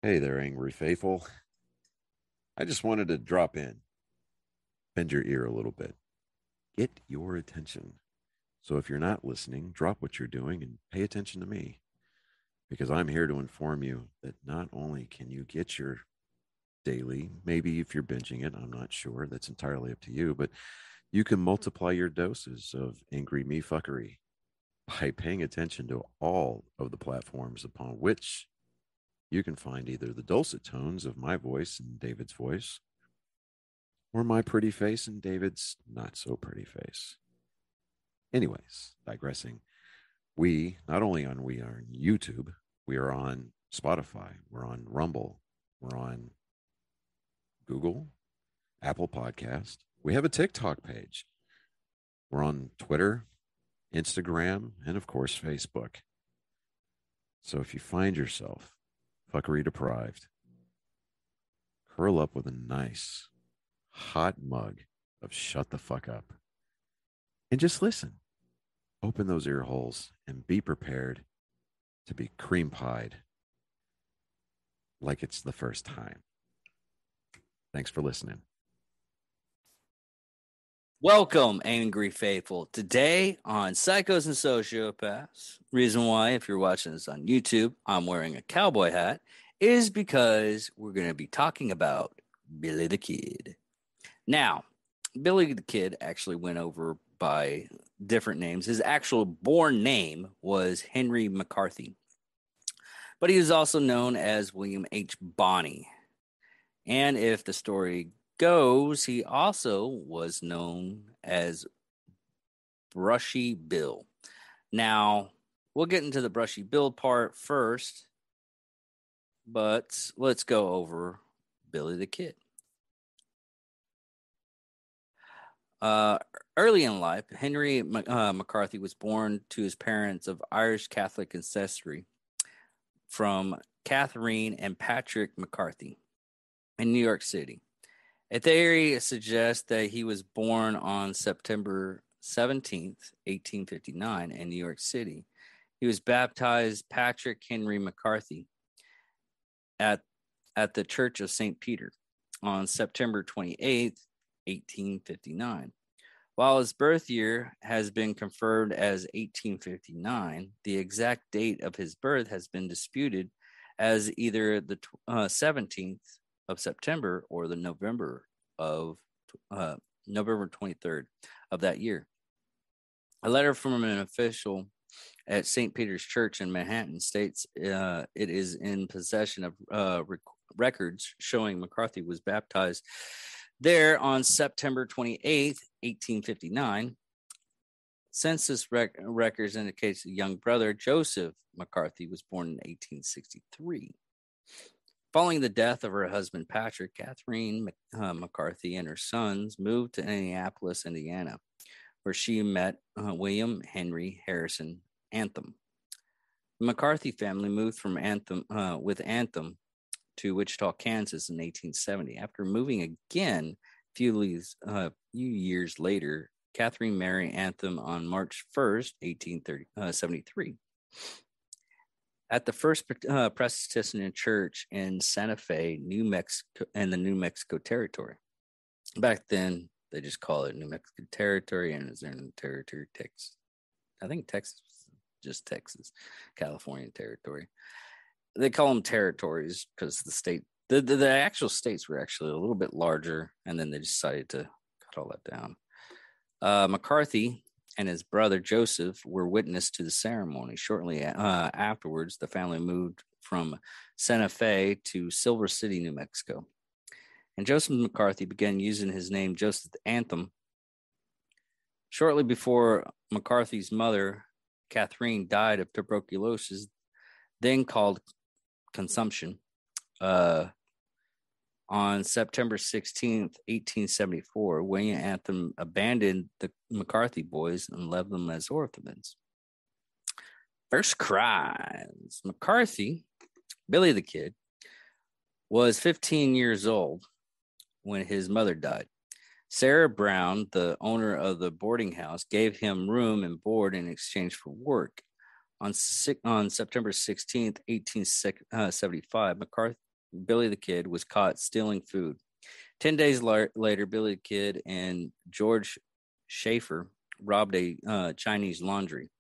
Hey there, angry faithful. I just wanted to drop in, bend your ear a little bit, get your attention. So if you're not listening, drop what you're doing and pay attention to me because I'm here to inform you that not only can you get your daily, maybe if you're binging it, I'm not sure, that's entirely up to you, but you can multiply your doses of angry me fuckery by paying attention to all of the platforms upon which you can find either the dulcet tones of my voice and David's voice or my pretty face and David's not so pretty face. Anyways, digressing, we not only we are on YouTube, we are on Spotify, we're on Rumble, we're on Google, Apple Podcast. We have a TikTok page. We're on Twitter, Instagram, and of course Facebook. So if you find yourself fuckery deprived, curl up with a nice hot mug of shut the fuck up and just listen. Open those ear holes and be prepared to be cream pied like it's the first time. Thanks for listening. Welcome, Angry Faithful. Today on Psychos and Sociopaths, reason why, if you're watching this on YouTube, I'm wearing a cowboy hat, is because we're going to be talking about Billy the Kid. Now, Billy the Kid actually went over by different names. His actual born name was Henry McCarthy, but he was also known as William H. Bonney. And if the story goes, he also was known as Brushy Bill. Now, we'll get into the Brushy Bill part first, but let's go over Billy the Kid. Early in life, Henry McCarthy was born to his parents of Irish Catholic ancestry from Catherine and Patrick McCarthy in New York City. A theory suggests that he was born on September 17th, 1859 in New York City. He was baptized Patrick Henry McCarthy at the Church of St. Peter on September 28th, 1859. While his birth year has been confirmed as 1859, the exact date of his birth has been disputed as either the 17th of September or the November 23rd of that year. A letter from an official at St. Peter's Church in Manhattan states it is in possession of records showing McCarthy was baptized there on September 28th, 1859. Census records indicates the young brother Joseph McCarthy was born in 1863. Following the death of her husband, Patrick, Catherine McCarthy and her sons moved to Indianapolis, Indiana, where she met William Henry Harrison Anthem. The McCarthy family moved from with Anthem to Wichita, Kansas in 1870. After moving again a few years later, Catherine married Anthem on March 1st, 1873. At the First Presbyterian Church in Santa Fe, New Mexico, in the New Mexico Territory. Back then, they just call it New Mexico Territory, and it's in the territory, Texas. I think Texas, just Texas, California Territory. They call them territories because the actual states were actually a little bit larger, and then they decided to cut all that down. McCarthy and his brother Joseph were witness to the ceremony. Shortly afterwards, the family moved from Santa Fe to Silver City, New Mexico. And Joseph McCarthy began using his name Joseph Anthem. Shortly before McCarthy's mother, Catherine, died of tuberculosis, then called consumption. On September 16th, 1874, William Anthem abandoned the McCarthy boys and left them as orphans. First crimes. McCarthy, Billy the Kid, was 15 years old when his mother died. Sarah Brown, the owner of the boarding house, gave him room and board in exchange for work. On September 16th, 1875, Billy the Kid, was caught stealing food. 10 days later, Billy the Kid and George Schaefer robbed a Chinese laundry,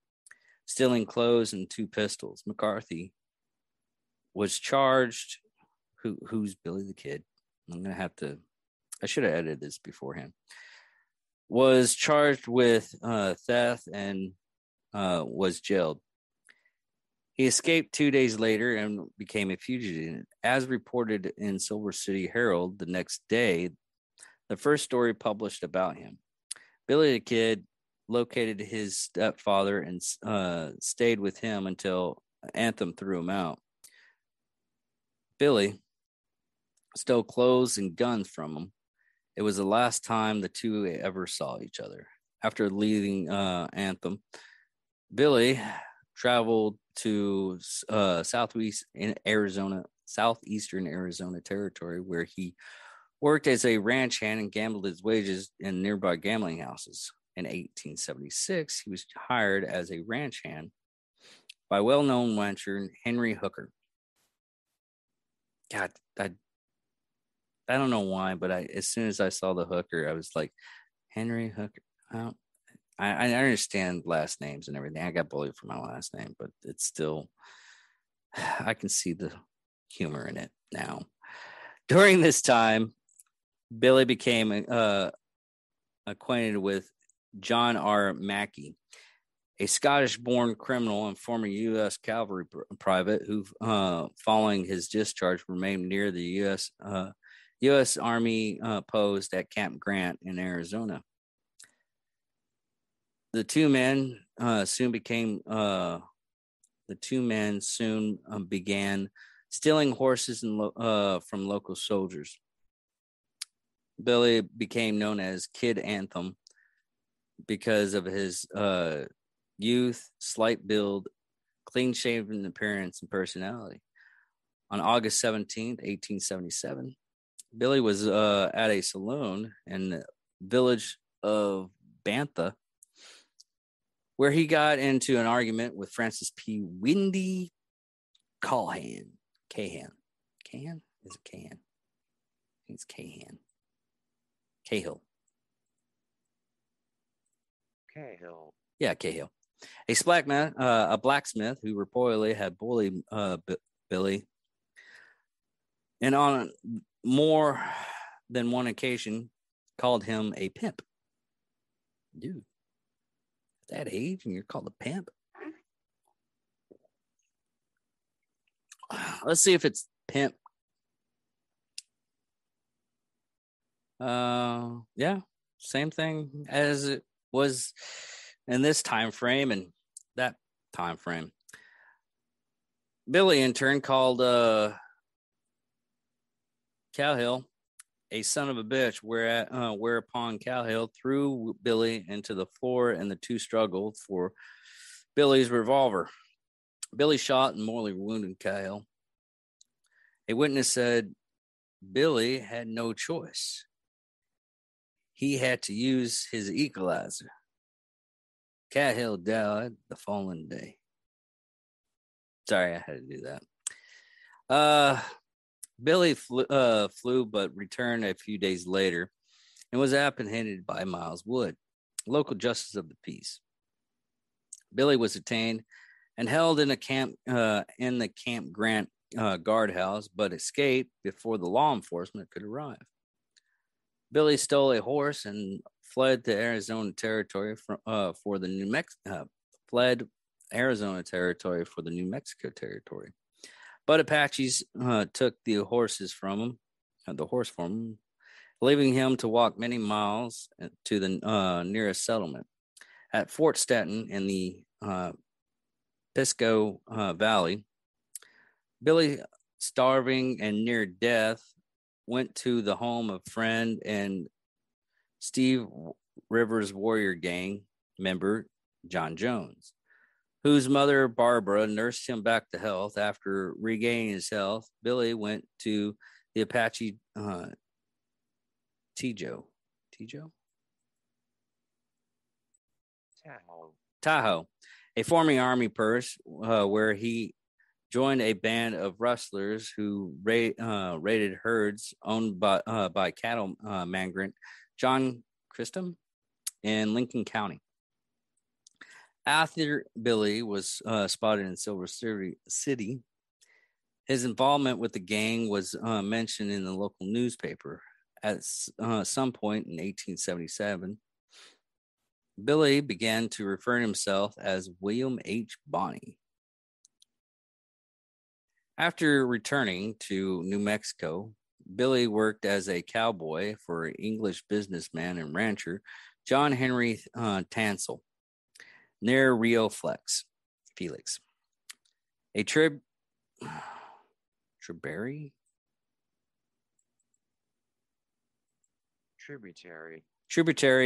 stealing clothes and 2 pistols. McCarthy was charged. Who's Billy the Kid? I'm going to have to, I should have edited this beforehand. Was charged with theft and was jailed. He escaped 2 days later and became a fugitive. As reported in Silver City Herald the next day, the first story published about him. Billy the Kid located his stepfather and stayed with him until Anthem threw him out. Billy stole clothes and guns from him. It was the last time the two ever saw each other. After leaving Anthem, Billy traveled to southeastern Arizona territory, where he worked as a ranch hand and gambled his wages in nearby gambling houses. In 1876, he was hired as a ranch hand by well-known rancher Henry Hooker. God, I don't know why, but as soon as I saw the Hooker, I was like, Henry Hooker. I understand last names and everything. I got bullied for my last name, but it's still, I can see the humor in it now. During this time, Billy became acquainted with John R. Mackey, a Scottish-born criminal and former U.S. cavalry private who, following his discharge, remained near the U.S. Army post at Camp Grant in Arizona. The two men soon began stealing horses from local soldiers. Billy became known as Kid Anthem because of his youth, slight build, clean-shaven appearance, and personality. On August 17th, 1877, Billy was at a saloon in the village of Bantha, where he got into an argument with Francis P. Windy Cahan. Is it Cahan? I think it's Cahan. Cahill. Yeah, Cahill. A blacksmith who reportedly had bullied Billy, and on more than one occasion called him a pimp. Dude, at that age and you're called a pimp? Let's see if it's pimp. Yeah, same thing as it was in this time frame and that time frame. Billy in turn called Cowhill a son of a bitch, whereupon Cowhill threw Billy into the floor and the two struggled for Billy's revolver. Billy shot and mortally wounded Cowhill. A witness said Billy had no choice. He had to use his equalizer. Cowhill died the following day. Sorry, I had to do that. Billy flew but returned a few days later and was apprehended by Miles Wood, local justice of the peace. Billy was detained and held in the Camp Grant guardhouse, but escaped before the law enforcement could arrive. Billy stole a horse and fled to Arizona Territory for the New Mexico Territory. But Apaches took the horses from him, leaving him to walk many miles to the nearest settlement. At Fort Stanton in the Pisco Valley, Billy, starving and near death, went to the home of friend and Steve Rivers Warrior Gang member John Jones, whose mother, Barbara, nursed him back to health. After regaining his health, Billy went to the Apache Tahoe, a forming army post where he joined a band of rustlers who raided herds owned by cattle migrant John Christum in Lincoln County. After Billy was spotted in Silver City, his involvement with the gang was mentioned in the local newspaper. At some point in 1877, Billy began to refer to himself as William H. Bonney. After returning to New Mexico, Billy worked as a cowboy for English businessman and rancher John Henry Tansel near Rio Felix. A tributary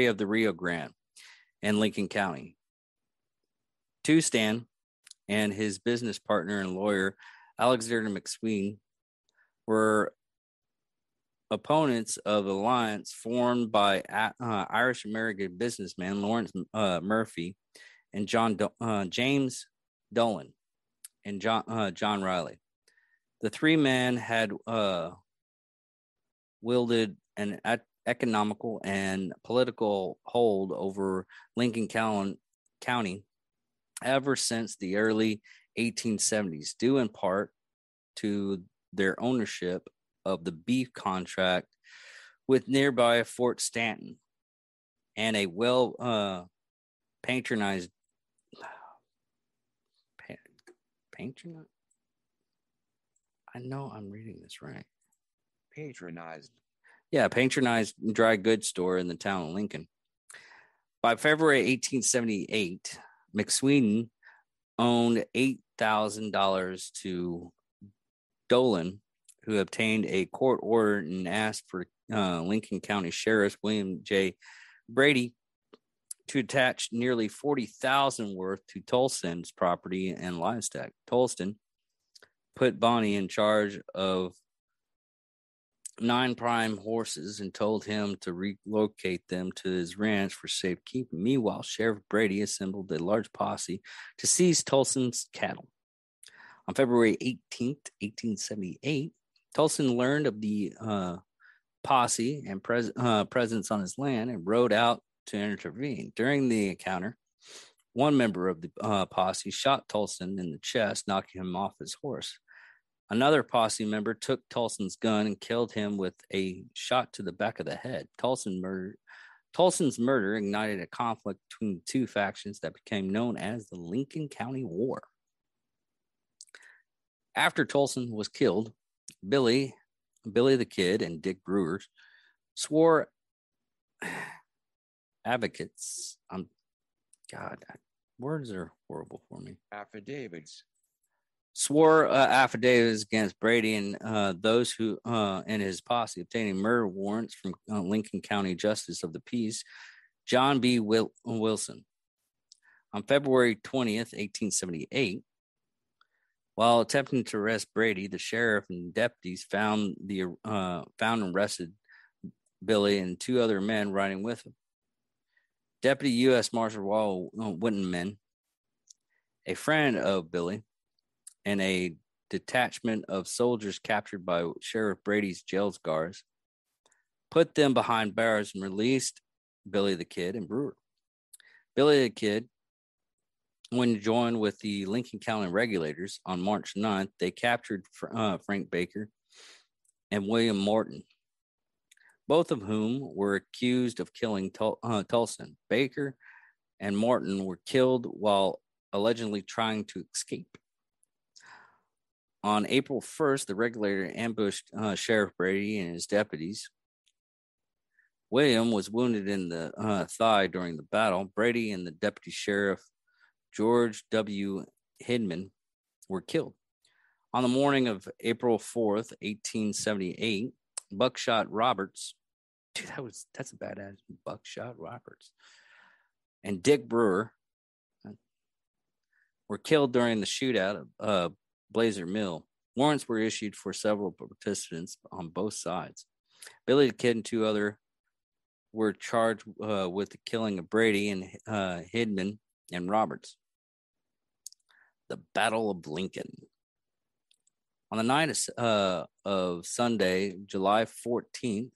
of the Rio Grande in Lincoln County. Stan and his business partner and lawyer Alexander McSween were opponents of the alliance formed by Irish-American businessman Lawrence Murphy and James Dolan and John Riley. The three men had wielded an economical and political hold over Lincoln County ever since the early 1870s, due in part to their ownership of the beef contract with nearby Fort Stanton and a patronized I know I'm reading this right. Patronized dry goods store in the town of Lincoln. By February 1878, McSween owned $8,000 to Dolan, who obtained a court order and asked for Lincoln County Sheriff William J. Brady to attach nearly $40,000 worth to Tolston's property and livestock. Tolston put Bonney in charge of 9 prime horses and told him to relocate them to his ranch for safekeeping. Meanwhile, Sheriff Brady assembled a large posse to seize Tolston's cattle. On February 18th, 1878, Tolston learned of the posse and presence on his land and rode out to intervene. During the encounter, one member of the posse shot Tolston in the chest, knocking him off his horse. Another posse member took Tolston's gun and killed him with a shot to the back of the head. Tolston's murder ignited a conflict between the two factions that became known as the Lincoln County War. After Tolston was killed, Billy the Kid and Dick Brewer swore advocates. Words are horrible for me. Swore affidavits against Brady and those who and his posse, obtaining murder warrants from Lincoln County Justice of the Peace, John B. Wilson. On February 20th, 1878, while attempting to arrest Brady, the sheriff and deputies found and arrested Billy and 2 other men riding with him. Deputy U.S. Marshal Wall Whitman, a friend of Billy, and a detachment of soldiers captured by Sheriff Brady's jail guards, put them behind bars and released Billy the Kid and Brewer. Billy the Kid, when joined with the Lincoln County regulators on March 9th, they captured Frank Baker and William Morton, both of whom were accused of killing Tolston. Baker and Morton were killed while allegedly trying to escape. On April 1st, the regulator ambushed Sheriff Brady and his deputies. William was wounded in the thigh during the battle. Brady and the deputy sheriff, George W. Hidman, were killed. On the morning of April 4th, 1878, Buckshot Roberts, that's a badass, Buckshot Roberts, and Dick Brewer were killed during the shootout of Blazer Mill. Warrants were issued for several participants on both sides. Billy the Kid and 2 others were charged with the killing of Brady and Hidman and Roberts. The Battle of Lincoln. On the night of Sunday, July 14th,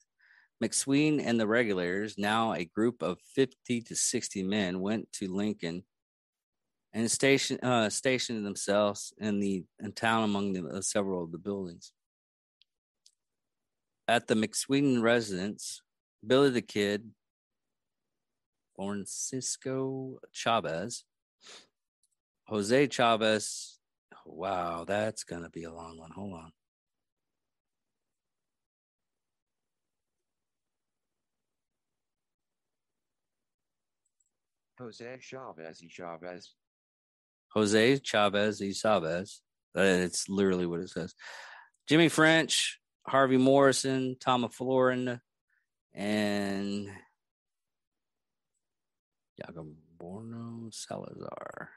McSween and the regulators, now a group of 50 to 60 men, went to Lincoln and stationed themselves in town among several of the buildings. At the McSween residence, Billy the Kid, Francisco Chavez, Jose Chavez. Wow, that's going to be a long one. Hold on. Jose Chavez y Chavez. Jose Chavez y Chavez. It's literally what it says. Jimmy French, Harvey Morrison, Tom Florin, and Jacoborno Salazar.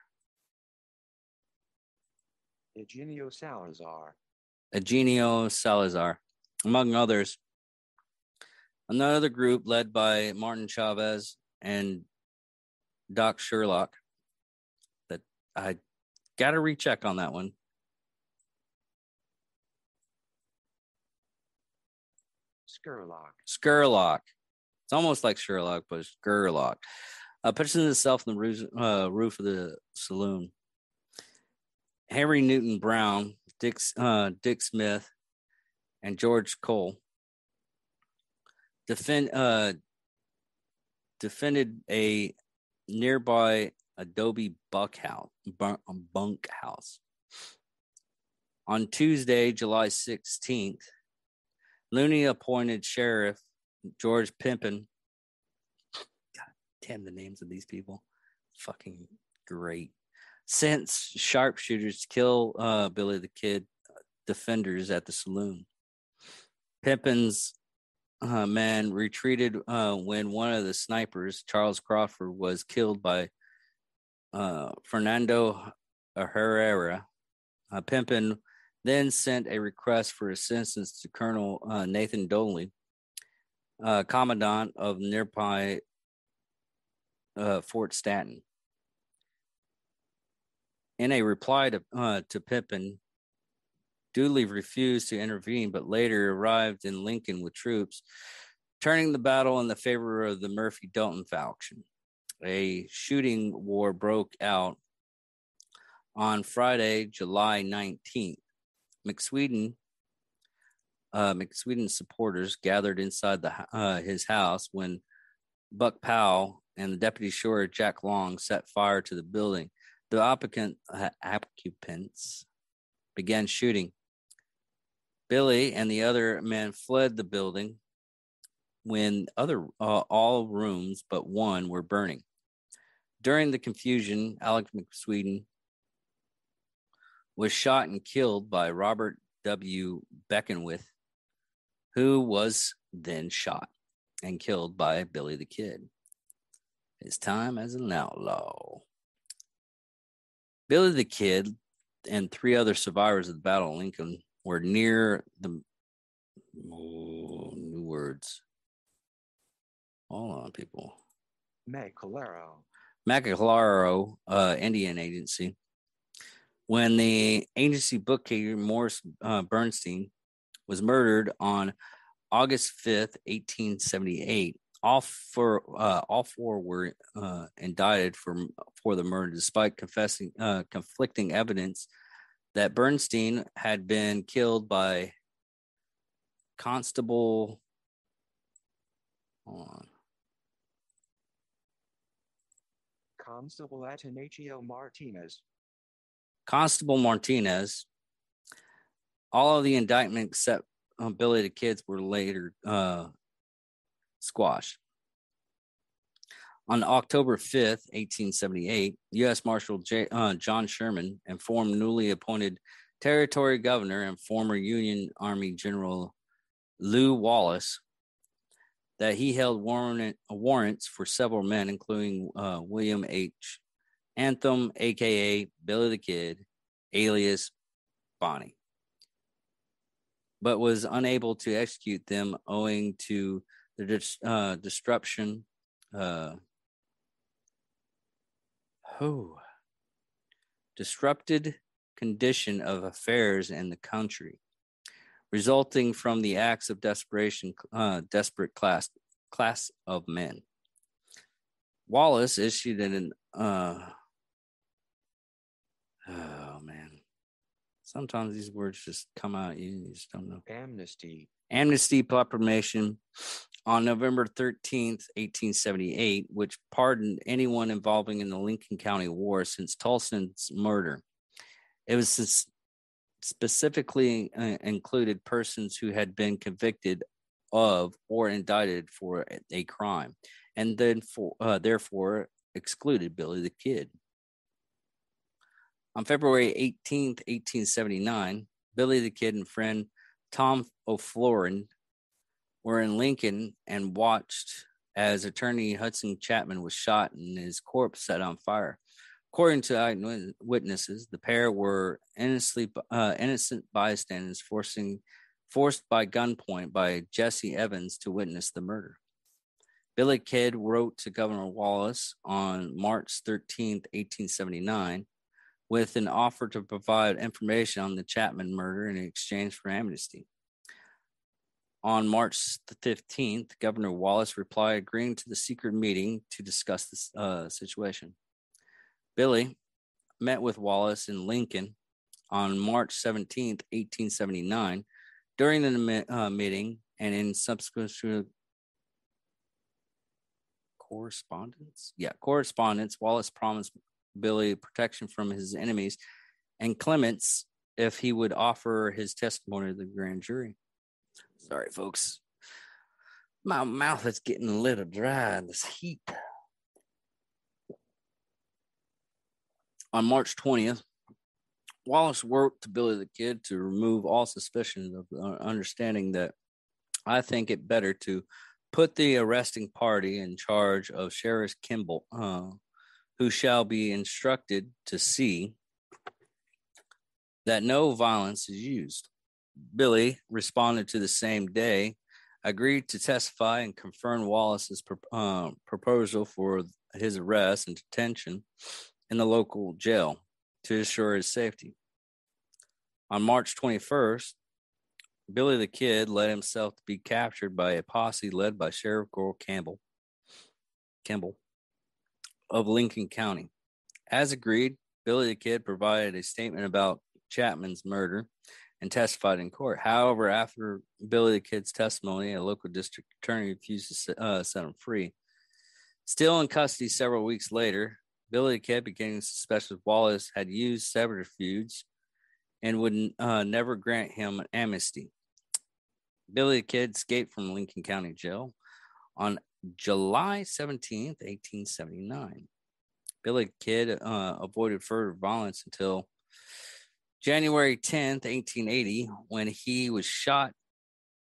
Eugenio Salazar. Eugenio Salazar, among others. Another group led by Martin Chavez and Doc Sherlock. That I got to recheck on that one. Skurlock. It's almost like Sherlock, but it's Skurlock. Pitching himself in the roof of the saloon. Henry Newton Brown, Dick Smith, and George Cole defended a nearby adobe bunk house. On Tuesday, July 16th, Looney appointed Sheriff George Pimpin. God damn the names of these people. Fucking great. Sent sharpshooters to kill Billy the Kid defenders at the saloon. Pimpin's men retreated when one of the snipers, Charles Crawford, was killed by Fernando Herrera. Pimpin then sent a request for assistance to Colonel Nathan Doley, commandant of nearby Fort Stanton. In a reply to Pimpin, Dooley refused to intervene, but later arrived in Lincoln with troops, turning the battle in the favor of the Murphy-Dalton faction. A shooting war broke out on Friday, July 19th. McSweden's supporters gathered inside his house when Buck Powell and the deputy sheriff Jack Long set fire to the building. The occupants began shooting. Billy and the other men fled the building when all rooms but one were burning. During the confusion, Alex McSweden was shot and killed by Robert W. Beckenwith, who was then shot and killed by Billy the Kid. His time as an outlaw. Billy the Kid and three other survivors of the Battle of Lincoln were near the new words. Hold on, people. Macalaro Indian Agency. When the agency bookkeeper Morris Bernstein was murdered on August 5th, 1878, all four were indicted for the murder, despite conflicting evidence that Bernstein had been killed by Constable. Hold on. Constable Atanasio Martinez. Constable Martinez. All of the indictments except Billy the Kids were later squashed. On October 5th, 1878, U.S. Marshal John Sherman informed newly appointed Territory Governor and former Union Army General Lew Wallace that he held warrants for several men, including William H. Anthem, a.k.a. Billy the Kid, alias Bonnie, but was unable to execute them owing to the disrupted condition of affairs in the country, resulting from the acts of desperation, desperate class of men. Wallace issued an oh man, sometimes these words just come out you just don't know. Amnesty proclamation on November 13th, 1878, which pardoned anyone involving in the Lincoln County War since Tolson's murder. It was specifically included persons who had been convicted of or indicted for a crime, and then therefore excluded Billy the Kid. On February 18th, 1879, Billy the Kid and friend Tom O'Florin were in Lincoln and watched as attorney Hudson Chapman was shot and his corpse set on fire. According to eyewitnesses, the pair were innocent bystanders forced by gunpoint by Jesse Evans to witness the murder. Billy Kidd wrote to Governor Wallace on March 13th, 1879, with an offer to provide information on the Chapman murder in exchange for amnesty. On March the 15th, Governor Wallace replied agreeing to the secret meeting to discuss this situation. Billy met with Wallace in Lincoln on March 17th, 1879. During the meeting and in subsequent correspondence, Wallace promised Billy protection from his enemies and clements if he would offer his testimony to the grand jury. Sorry, folks. My mouth is getting a little dry in this heat. On March 20th, Wallace wrote to Billy the Kid to remove all suspicion of understanding that I think it better to put the arresting party in charge of Sheriff Kimball, who shall be instructed to see that no violence is used. Billy responded to the same day, agreed to testify and confirm Wallace's proposal for his arrest and detention in the local jail to assure his safety. On March 21st, Billy the Kid let himself be captured by a posse led by Sheriff Gore Campbell of Lincoln County. As agreed, Billy the Kid provided a statement about Chapman's murder and testified in court. However, after Billy the Kid's testimony, a local district attorney refused to set him free. Still in custody several weeks later, Billy the Kid became suspicious Wallace had used subterfuge and would never grant him an amnesty. Billy the Kid escaped from Lincoln County Jail on July 17th, 1879. Billy the Kid avoided further violence until January 10th, 1880, when he shot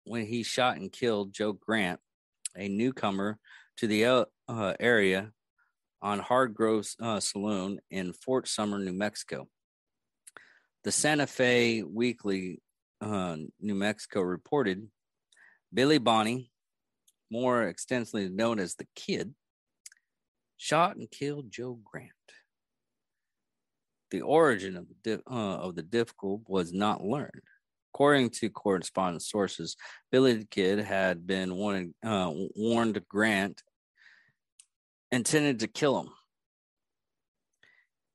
and killed Joe Grant, a newcomer to the area, on Hardgrove's Saloon in Fort Sumner, New Mexico. The Santa Fe Weekly, New Mexico, reported Billy Bonney, more extensively known as the Kid, shot and killed Joe Grant. The origin of the difficult was not learned. According to correspondence sources, Billy the Kid had been warned Grant intended to kill him.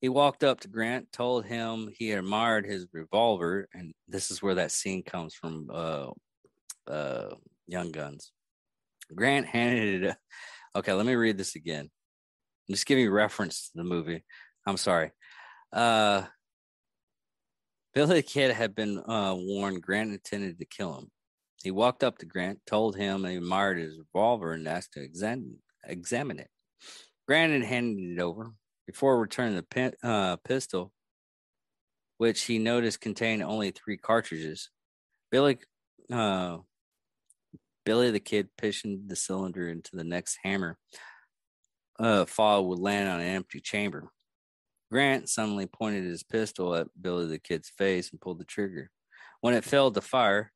He walked up to Grant, told him he admired his revolver, and this is where that scene comes from, Young Guns. Grant handed it. Okay, let me read this again. I'm just giving you reference to the movie. I'm sorry. Billy the Kid had been warned Grant intended to kill him. He walked up to Grant, told him he admired his revolver, and asked to examine it. Grant had handed it over. Before returning the pistol, which he noticed contained only 3 cartridges, Billy the Kid pistoned the cylinder into the next hammer. Fall would land on an empty chamber. Grant suddenly pointed his pistol at Billy the Kid's face and pulled the trigger. When it failed to fire,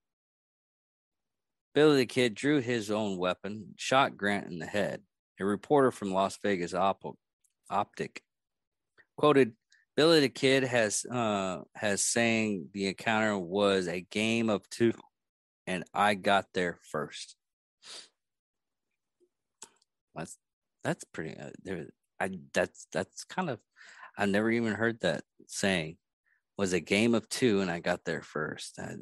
Billy the Kid drew his own weapon, shot Grant in the head. A reporter from Las Vegas Optic quoted Billy the Kid has saying the encounter was a game of two, and I got there first. That's pretty. That's kind of. I've never even heard that saying. Was a game of two, and I got there first. I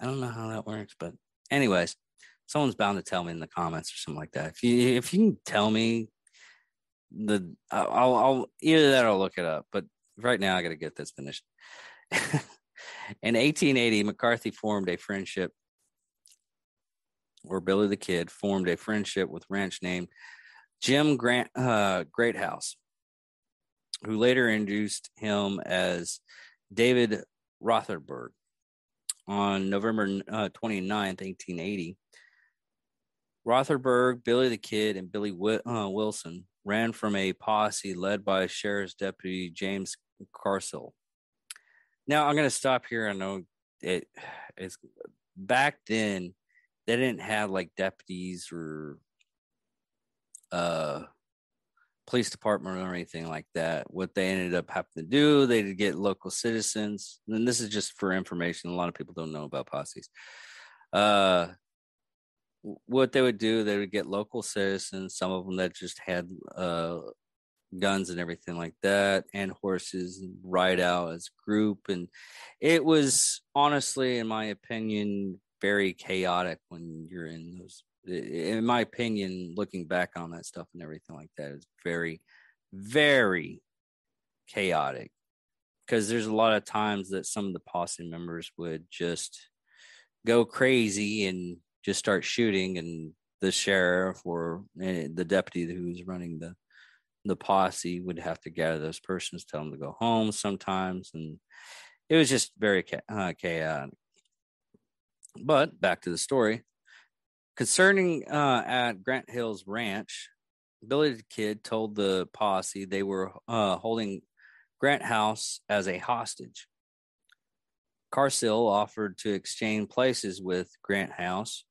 don't know how that works, but anyways, someone's bound to tell me in the comments or something like that. If you can tell me I'll either that or I'll look it up. But right now, I got to get this finished. In 1880, McCarthy formed a friendship, or Billy the Kid formed a friendship with ranch named Jim Greathouse, who later introduced him as David Rotherberg. On November 29th, 1880, Rotherberg, Billy the Kid, and Billy Wilson ran from a posse led by Sheriff's Deputy James Carsill. Now, I'm going to stop here. I know it's back then, they didn't have like deputies or police department or anything like that. What they ended up having to do, they'd get local citizens. And this is just for information. A lot of people don't know about posses. What they would do, they would get local citizens, some of them that just had guns and everything like that, and horses, and ride out as a group. And it was honestly, in my opinion, very chaotic when you're in those. In my opinion, looking back on that stuff and everything like that, is very, very chaotic, because there's a lot of times that some of the posse members would just go crazy and just start shooting, and the sheriff or the deputy who's running the posse would have to gather those persons, tell them to go home sometimes, and it was just very chaotic. But back to the story. Concerning at Grant Hill's ranch, Billy the Kid told the posse they were holding Grant House as a hostage. Carsill offered to exchange places with Great House,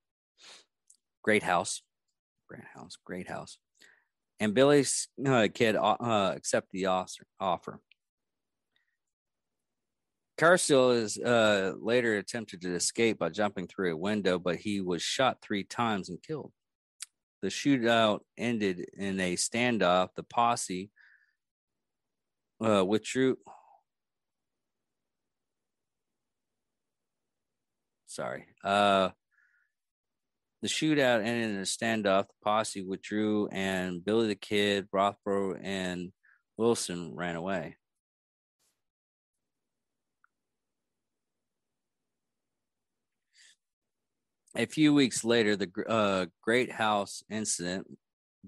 and Billy's Kid accepted the offer. Carsill is later attempted to escape by jumping through a window, but he was shot 3 times and killed. The shootout ended in a standoff. The posse withdrew. The shootout ended in a standoff. The posse withdrew, and Billy the Kid, Rothbrough, and Wilson ran away. A few weeks later, the Great House incident,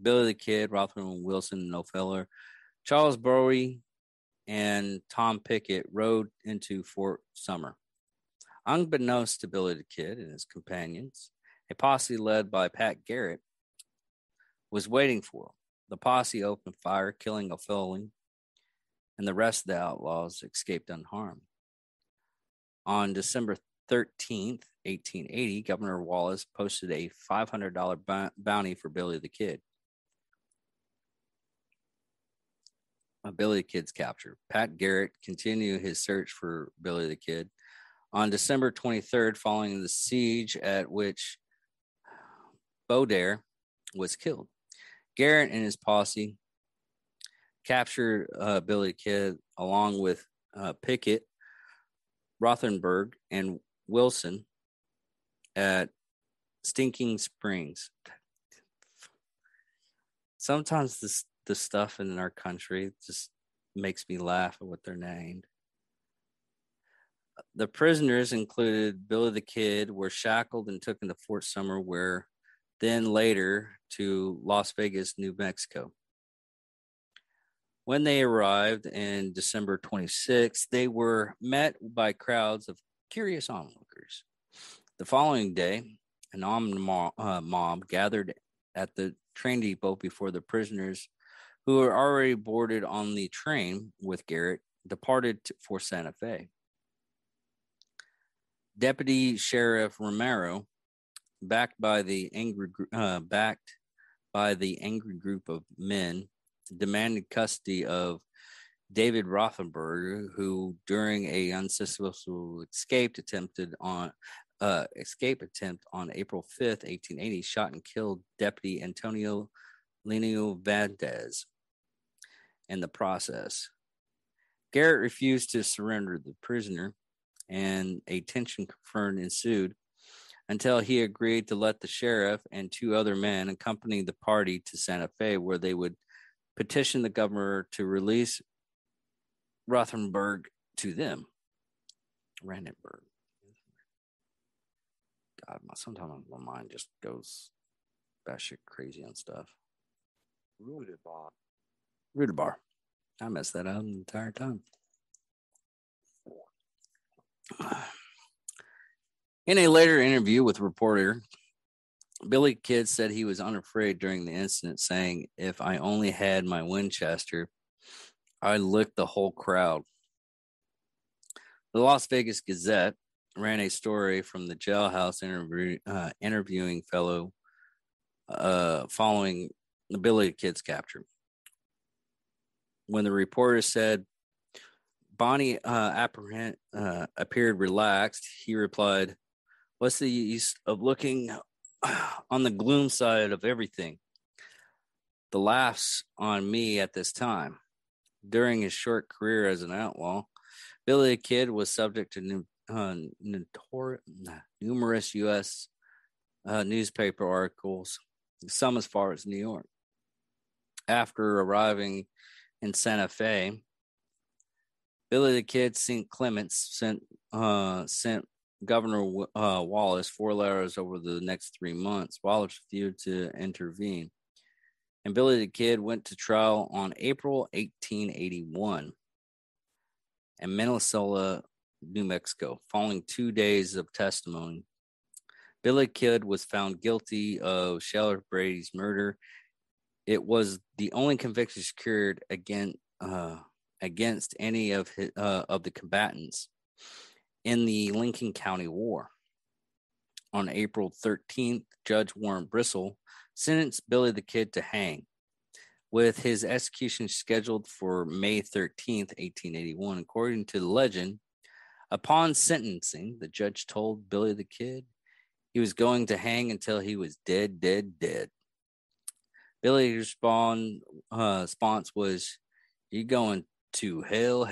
Billy the Kid, Rothbrough, Wilson, No Feller, Charles Bowie, and Tom Pickett rode into Fort Summer. Unbeknownst to Billy the Kid and his companions, a posse led by Pat Garrett was waiting for him. The posse opened fire, killing O'Foley, and the rest of the outlaws escaped unharmed. On December 13th, 1880, Governor Wallace posted a $500 bounty for Billy the Kid. Billy the Kid's capture. Pat Garrett continued his search for Billy the Kid. On December 23rd, following the siege at which Beaudare was killed, Garrett and his posse captured Billy the Kid along with Pickett, Rothenberg, and Wilson at Stinking Springs. Sometimes the stuff in our country just makes me laugh at what they're named. The prisoners included Billy the Kid, were shackled and taken to Fort Summer, where then later to Las Vegas, New Mexico. When they arrived in December 26th, they were met by crowds of curious onlookers. The following day, an armed mob gathered at the train depot before the prisoners, who were already boarded on the train with Garrett, departed for Santa Fe. Deputy Sheriff Romero, backed by the angry group of men, demanded custody of David Rothenberg, who during a unsuccessful escape attempt on April 5th, 1880, shot and killed Deputy Antonio Lino Valdez in the process. Garrett refused to surrender the prisoner, and a tension confirmed ensued until he agreed to let the sheriff and two other men accompany the party to Santa Fe, where they would petition the governor to release Rothenberg to them. Brandenburg. God, sometimes my mind just goes batshit crazy on stuff. Rudabar. I messed that up the entire time. In a later interview with a reporter, Billy Kidd said he was unafraid during the incident, saying, "If I only had my Winchester, I'd lick the whole crowd." The Las Vegas Gazette ran a story from the jailhouse interviewing fellow following the Billy Kidd's capture. When the reporter said Bonnie appeared relaxed, he replied, "What's the use of looking on the gloom side of everything? The laughs on me at this time." During his short career as an outlaw, Billy the Kid was subject to numerous U.S. Newspaper articles, some as far as New York. After arriving in Santa Fe, Billy the Kid St. Clements sent Governor Wallace 4 letters over the next 3 months. Wallace refused to intervene, and Billy the Kid went to trial on April 1881 in Minnesota, New Mexico. Following 2 days of testimony, Billy Kidd was found guilty of Sheriff Brady's murder. It was the only conviction secured against any of the combatants in the Lincoln County War. On April 13th, Judge Warren Bristol sentenced Billy the Kid to hang, with his execution scheduled for May 13th, 1881. According to the legend, upon sentencing, the judge told Billy the Kid he was going to hang until he was dead. Billy's response was, "You going to hell.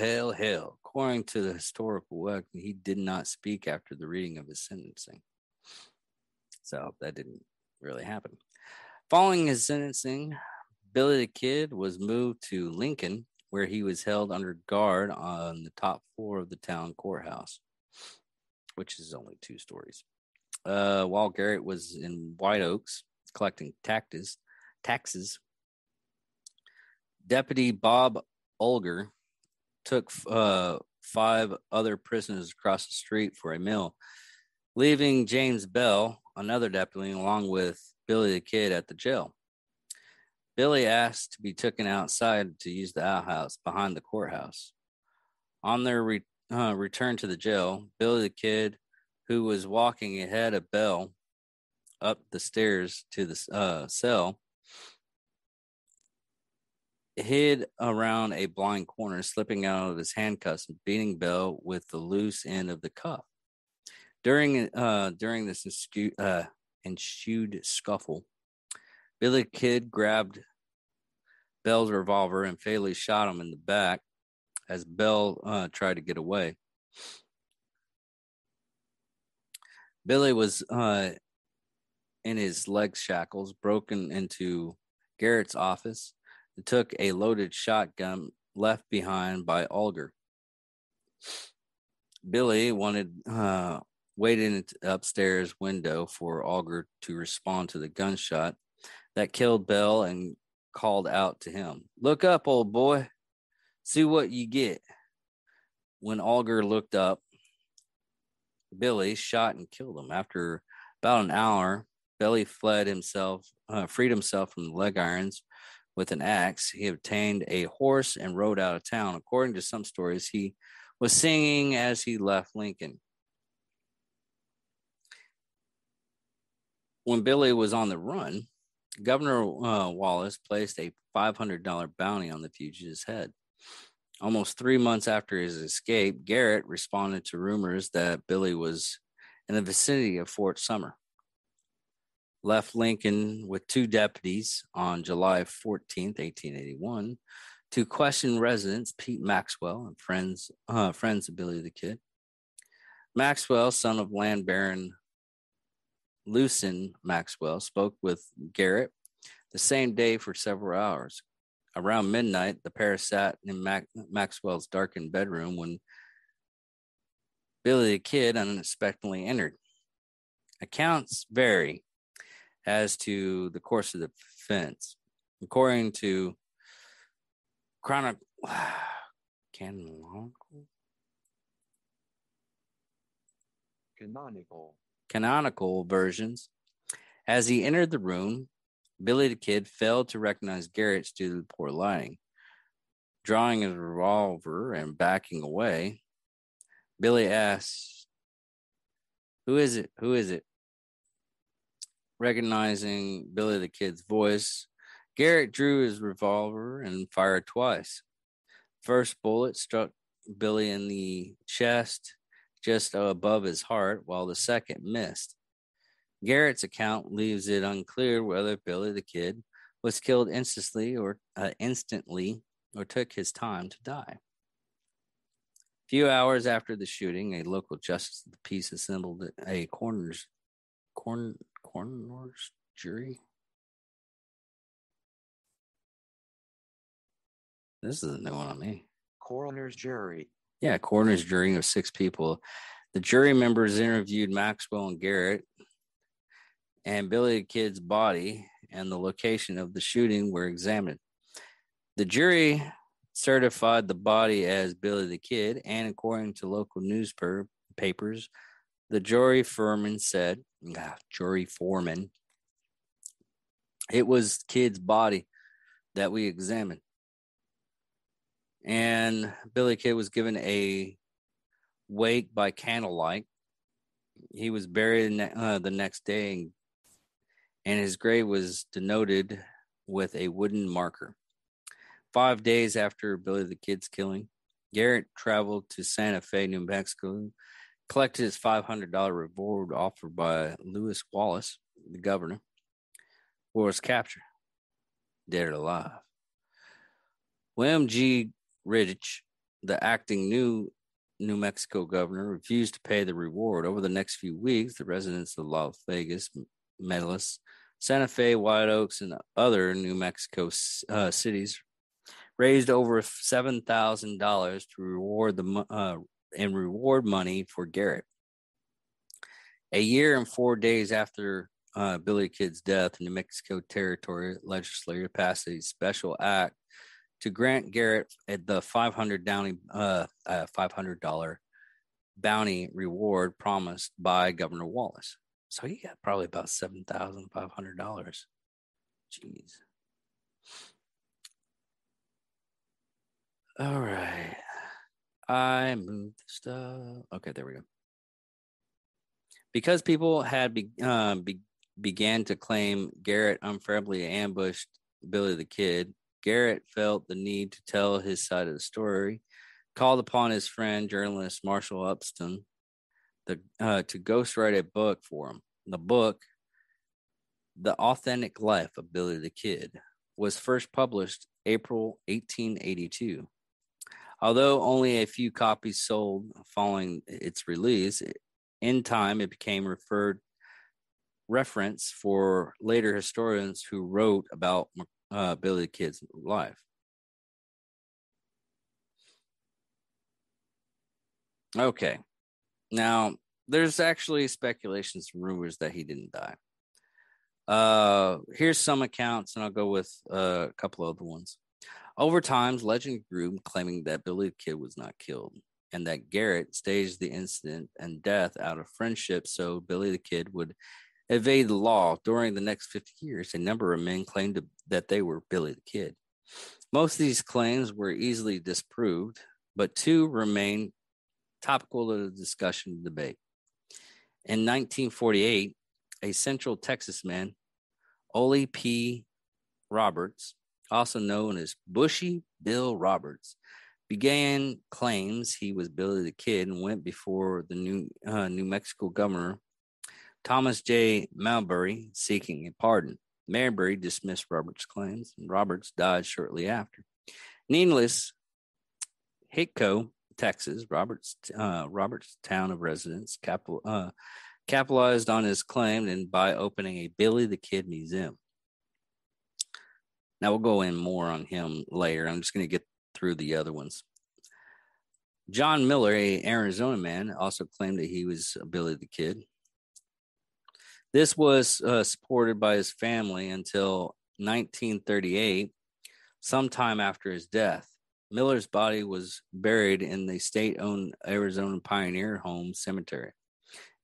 According to the historical record, he did not speak after the reading of his sentencing. So that didn't really happen. Following his sentencing, Billy the Kid was moved to Lincoln, where he was held under guard on the top floor of the town courthouse, which is only 2 stories. While Garrett was in White Oaks collecting taxes, Deputy Bob Olger took 5 other prisoners across the street for a meal, leaving James Bell, another deputy, along with Billy the Kid at the jail. Billy asked to be taken outside to use the outhouse behind the courthouse. On their return to the jail, Billy the Kid, who was walking ahead of Bell up the stairs to the cell, hid around a blind corner, slipping out of his handcuffs and beating Bell with the loose end of the cuff. During this ensued scuffle, Billy Kid grabbed Bell's revolver and fatally shot him in the back as Bell tried to get away. Billy was in his leg shackles, broken into Garrett's office, and took a loaded shotgun left behind by Olger. Billy waited in the upstairs window for Olger to respond to the gunshot that killed Bell and called out to him, "Look up, old boy. See what you get." When Olger looked up, Billy shot and killed him. After about an hour, Billy freed himself from the leg irons with an axe. He obtained a horse and rode out of town. According to some stories, he was singing as he left Lincoln. When Billy was on the run, Governor Wallace placed a $500 bounty on the fugitive's head. Almost 3 months after his escape, Garrett responded to rumors that Billy was in the vicinity of Fort Summer. Left Lincoln with 2 deputies on July 14th, 1881, to question residents Pete Maxwell and friends of Billy the Kid. Maxwell, son of land baron Lucien Maxwell, spoke with Garrett the same day for several hours. Around midnight, the pair sat in Maxwell's darkened bedroom when Billy the Kid unexpectedly entered. Accounts vary as to the course of the defense. According to canonical versions, as he entered the room, Billy the Kid failed to recognize Garrett due to the poor lighting. Drawing his revolver and backing away, Billy asks, "Who is it? Who is it?" Recognizing Billy the Kid's voice, Garrett drew his revolver and fired twice. First bullet struck Billy in the chest just above his heart, while the second missed. Garrett's account leaves it unclear whether Billy the Kid was killed instantly or took his time to die. A few hours after the shooting, a local justice of the peace assembled a coroner's jury. This is a new one on me. Coroner's jury. Yeah, coroner's jury of 6 people. The jury members interviewed Maxwell and Garrett, and Billy the Kid's body and the location of the shooting were examined. The jury certified the body as Billy the Kid, and according to local newspapers, the jury foreman said, it was Kid's body that we examined. And Billy Kid was given a wake by candlelight. He was buried the next day, and his grave was denoted with a wooden marker. 5 days after Billy the Kid's killing, Garrett traveled to Santa Fe, New Mexico, collected his $500 reward offered by Lewis Wallace, the governor, for his capture, dead or alive. William G. Ridge, the acting New Mexico governor, refused to pay the reward. Over the next few weeks, the residents of Las Vegas, Medellín, Santa Fe, White Oaks, and other New Mexico cities raised over $7,000 to reward money for Garrett. A year and 4 days after Billy Kid's death, the New Mexico Territory legislature passed a special act to grant Garrett the $500 bounty reward promised by Governor Wallace. So he got probably about $7,500. Jeez. All right. I moved the stuff. Okay, there we go. Because people had began to claim Garrett unfairly ambushed Billy the Kid, Garrett felt the need to tell his side of the story, called upon his friend, journalist Marshall Upston, to ghostwrite a book for him. The book, The Authentic Life of Billy the Kid, was first published April 1882. Although only a few copies sold following its release, in time it became reference for later historians who wrote about Billy the Kid's life. Okay. Now, there's actually speculations and rumors that he didn't die. Here's some accounts, and I'll go with a couple other ones. Over time, legend grew, claiming that Billy the Kid was not killed, and that Garrett staged the incident and death out of friendship so Billy the Kid would evade the law. During the next 50 years, a number of men claimed that they were Billy the Kid. Most of these claims were easily disproved, but 2 remain topical of the discussion and debate. In 1948, a Central Texas man, Ole P. Roberts, also known as Bushy Bill Roberts, began claims he was Billy the Kid and went before the New Mexico governor, Thomas J. Marbury, seeking a pardon. Marbury dismissed Roberts' claims, and Roberts died shortly after. Needless, Hitco, Texas, Roberts' town of residence, capitalized on his claim and by opening a Billy the Kid museum. Now we'll go in more on him later. I'm just going to get through the other ones. John Miller, a Arizona man, also claimed that he was Billy the Kid. This was supported by his family until 1938, sometime after his death. Miller's body was buried in the state-owned Arizona Pioneer Home Cemetery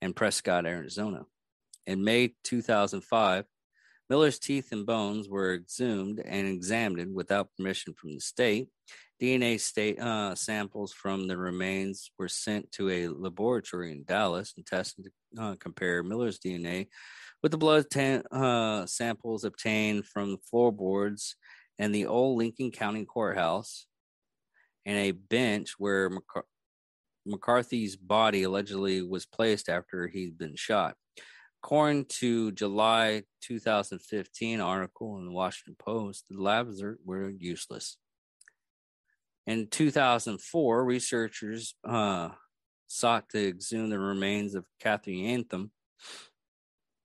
in Prescott, Arizona. In May 2005, Miller's teeth and bones were exhumed and examined without permission from the state. DNA samples from the remains were sent to a laboratory in Dallas and tested to compare Miller's DNA with the blood samples obtained from the floorboards and the old Lincoln County Courthouse and a bench where McCarthy's body allegedly was placed after he'd been shot. According to July 2015 article in the Washington Post, the labs were useless. In 2004, researchers sought to exhume the remains of Kathy Anthem,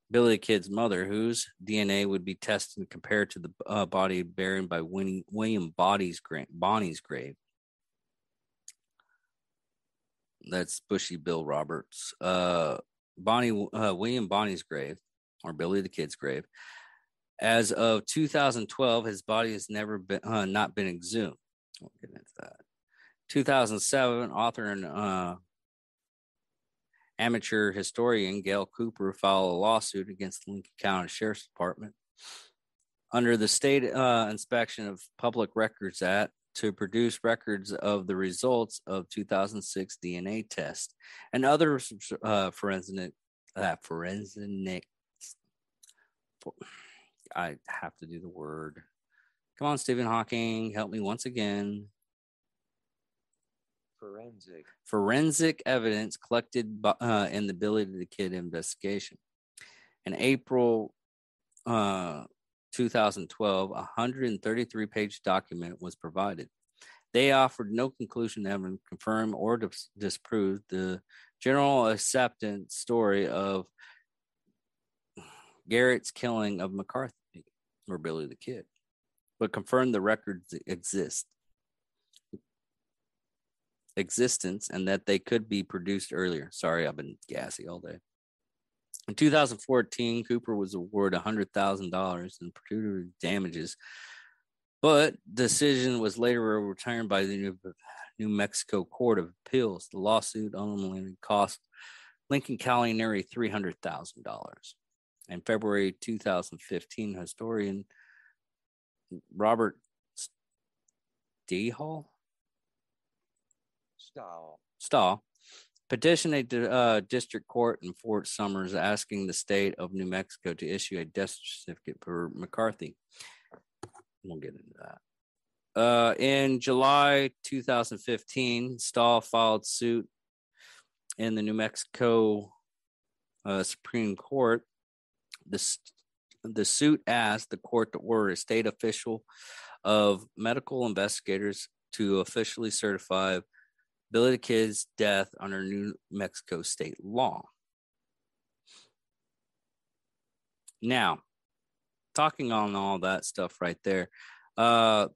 Billy the Kid's mother, whose DNA would be tested and compared to the body buried by William Bonnie's grave. That's Bushy Bill Roberts. William Bonnie's grave, or Billy the Kid's grave. As of 2012, his body has never been not been exhumed. We'll get into that. 2007, author and amateur historian Gail Cooper filed a lawsuit against the Lincoln County Sheriff's Department under the State Inspection of Public Records Act to produce records of the results of 2006 DNA tests and other forensic. I have to do the word. Come on, Stephen Hawking, help me once again. Forensic evidence collected in the Billy the Kid investigation. In April 2012, a 133-page document was provided. They offered no conclusion evidence to confirm or disprove the general acceptance story of Garrett's killing of McCarthy, or Billy the Kid, but confirmed the records existence and that they could be produced earlier. Sorry, I've been gassy all day. In 2014, Cooper was awarded $100,000 in pecuniary damages, but decision was later overturned by the New Mexico Court of Appeals. The lawsuit ultimately cost Lincoln County nearly $300,000. In February 2015, historian Robert Stahl petitioned a district court in Fort Summers asking the state of New Mexico to issue a death certificate for McCarthy. We'll get into that. In July 2015, Stahl filed suit in the New Mexico Supreme Court. The suit asked the court to order a state official of medical investigators to officially certify Billy the Kid's death under New Mexico state law. Now, talking on all that stuff right there, the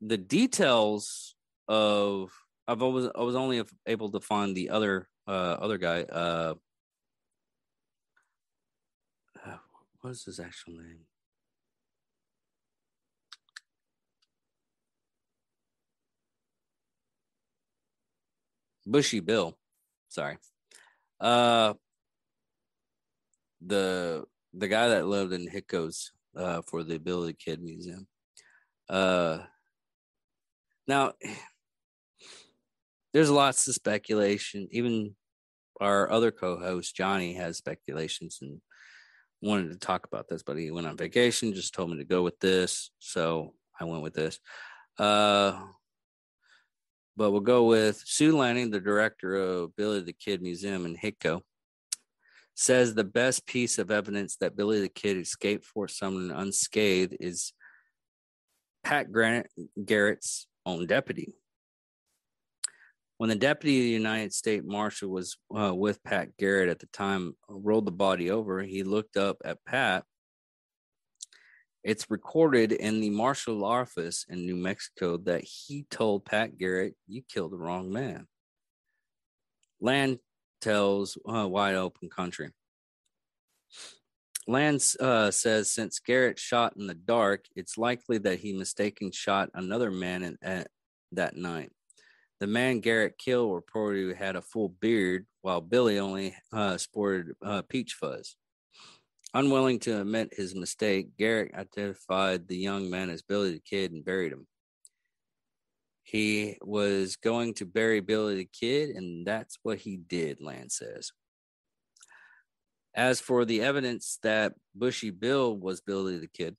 details of I was only able to find the other guy. What is his actual name? Bushy Bill. Sorry. The guy that lived in Hitco's for the Billy the Kid Museum. Now, there's lots of speculation. Even our other co-host, Johnny, has speculations and wanted to talk about this, but he went on vacation, just told me to go with this. So I went with this. But we'll go with Sue Lanning, the director of Billy the Kid Museum in Hico, says the best piece of evidence that Billy the Kid escaped Fort Sumner unscathed is Pat Garrett's own deputy. When the deputy of the United States Marshal was with Pat Garrett at the time, rolled the body over, he looked up at Pat. It's recorded in the marshal office in New Mexico that he told Pat Garrett, "You killed the wrong man." Land tells Wide Open Country. Land says since Garrett shot in the dark, it's likely that he mistaken shot another man that night. The man Garrett killed reportedly had a full beard, while Billy only sported peach fuzz. Unwilling to admit his mistake, Garrett identified the young man as Billy the Kid and buried him. He was going to bury Billy the Kid, and that's what he did, Land says. As for the evidence that Bushy Bill was Billy the Kid,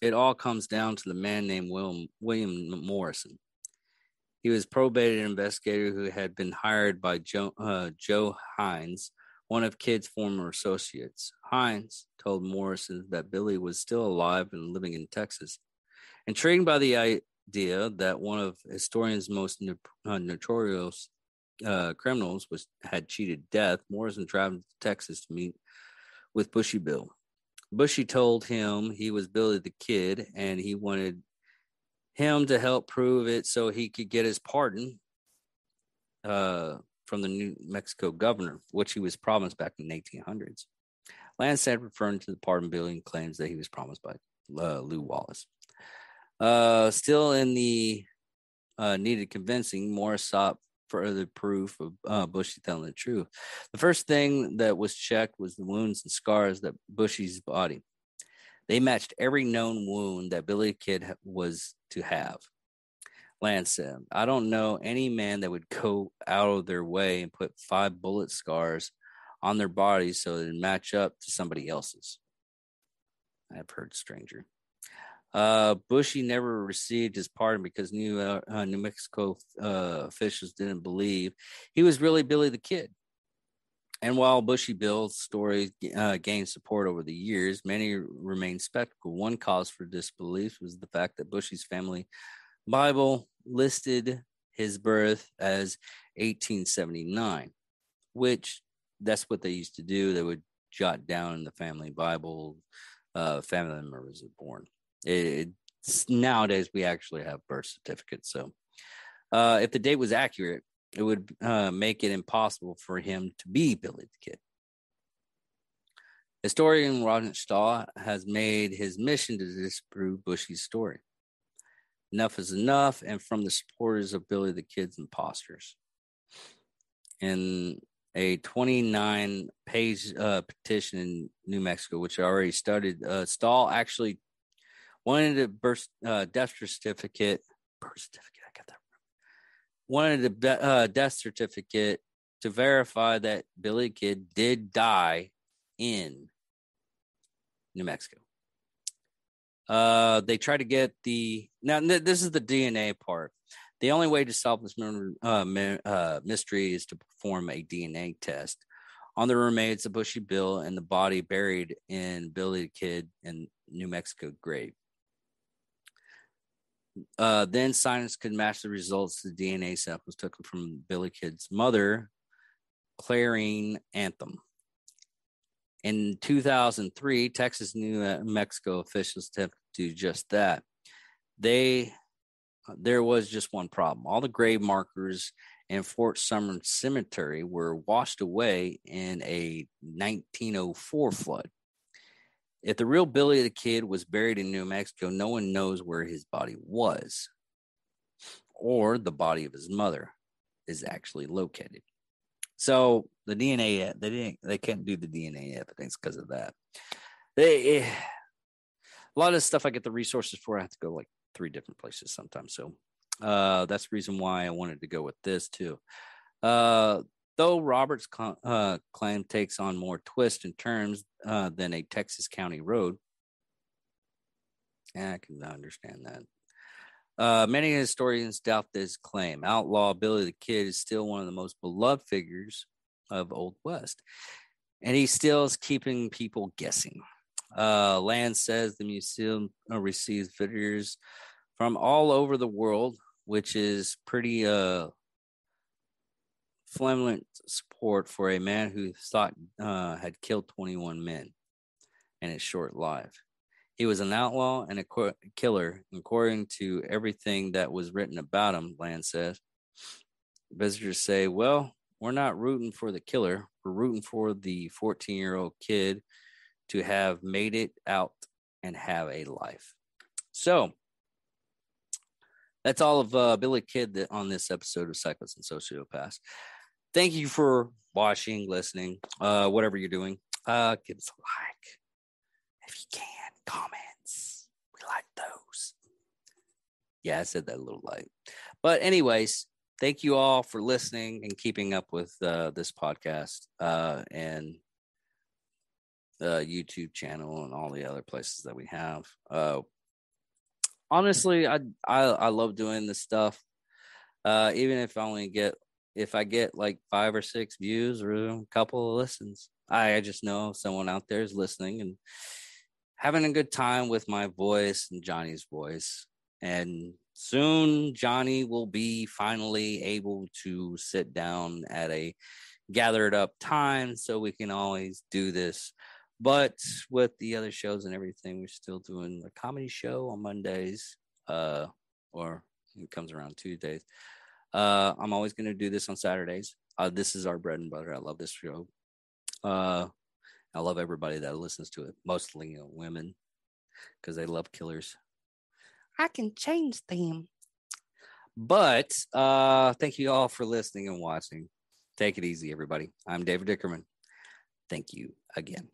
it all comes down to the man named William Morrison. He was a probated investigator who had been hired by Joe Hines, one of Kid's former associates. Hines told Morrison that Billy was still alive and living in Texas. Intrigued by the idea that one of historians' most notorious criminals had cheated death, Morrison traveled to Texas to meet with Bushy Bill. Bushy told him he was Billy the Kid, and he wanted him to help prove it so he could get his pardon from the New Mexico governor, which he was promised back in the 1800s. Land said, referring to the pardon bill, and claims that he was promised by Lew Wallace. Still in the needed convincing, Morris sought further proof of Bushy telling the truth. The first thing that was checked was the wounds and scars that Bushy's body. They matched every known wound that Billy Kid was to have. Land said, "I don't know any man that would go out of their way and put 5 bullet scars on their bodies so it would match up to somebody else's." I've heard stranger. Bushy never received his pardon because New Mexico officials didn't believe he was really Billy the Kid. And while Bushy Bill's story gained support over the years, many remained skeptical. One cause for disbelief was the fact that Bushy's family Bible listed his birth as 1879, which that's what they used to do. They would jot down in the family Bible, family member was born. Nowadays, we actually have birth certificates. So if the date was accurate, it would make it impossible for him to be Billy the Kid. Historian Roger Stahl has made his mission to disprove Bushy's story. Enough is enough, and from the supporters of Billy the Kid's imposters. In a 29-page petition in New Mexico, which I already studied, Stahl actually wanted a death certificate. Wanted a death certificate to verify that Billy Kid did die in New Mexico. They try to get this is the DNA part. The only way to solve this mystery is to perform a DNA test on the remains of Bushy Bill and the body buried in Billy the Kid in New Mexico grave. Then scientists could match the results to the DNA samples taken from Billy Kid's mother, Clarine Anthem. In 2003, Texas New Mexico officials attempted to do just that. There was just one problem. All the grave markers in Fort Sumner Cemetery were washed away in a 1904 flood. If the real Billy the Kid was buried in New Mexico, no one knows where his body was or the body of his mother is actually located. So the DNA, they can't do the DNA evidence because of that. A lot of stuff I get the resources for, I have to go like 3 different places sometimes. So that's the reason why I wanted to go with this too. Though Robert's claim takes on more twists and turns than a Texas county road, I can understand that. Many historians doubt this claim. Outlaw Billy the Kid is still one of the most beloved figures of Old West, and he still is keeping people guessing. Land says the museum receives visitors from all over the world, which is pretty flamboyant support for a man who thought had killed 21 men in his short life. He was an outlaw and a killer, according to everything that was written about him, Land says. Visitors say, well, we're not rooting for the killer. We're rooting for the 14-year-old kid to have made it out and have a life. So that's all of Billy Kid on this episode of Psychos and Sociopaths. Thank you for watching, listening, whatever you're doing. Give us a like if you can. Comments. We like those. Yeah, I said that a little late. But anyways, thank you all for listening and keeping up with this podcast and the YouTube channel and all the other places that we have. Honestly, I love doing this stuff. Even if I get like 5 or 6 views or a couple of listens, I just know someone out there is listening and having a good time with my voice and Johnny's voice. And soon Johnny will be finally able to sit down at a gathered up time so we can always do this. But with the other shows and everything, we're still doing a comedy show on Mondays, or it comes around Tuesdays. I'm always going to do this on Saturdays. This is our bread and butter. I love this show. I love everybody that listens to it, mostly women, because they love killers. I can change them. But thank you all for listening and watching. Take it easy, everybody. I'm David Dickerman. Thank you again.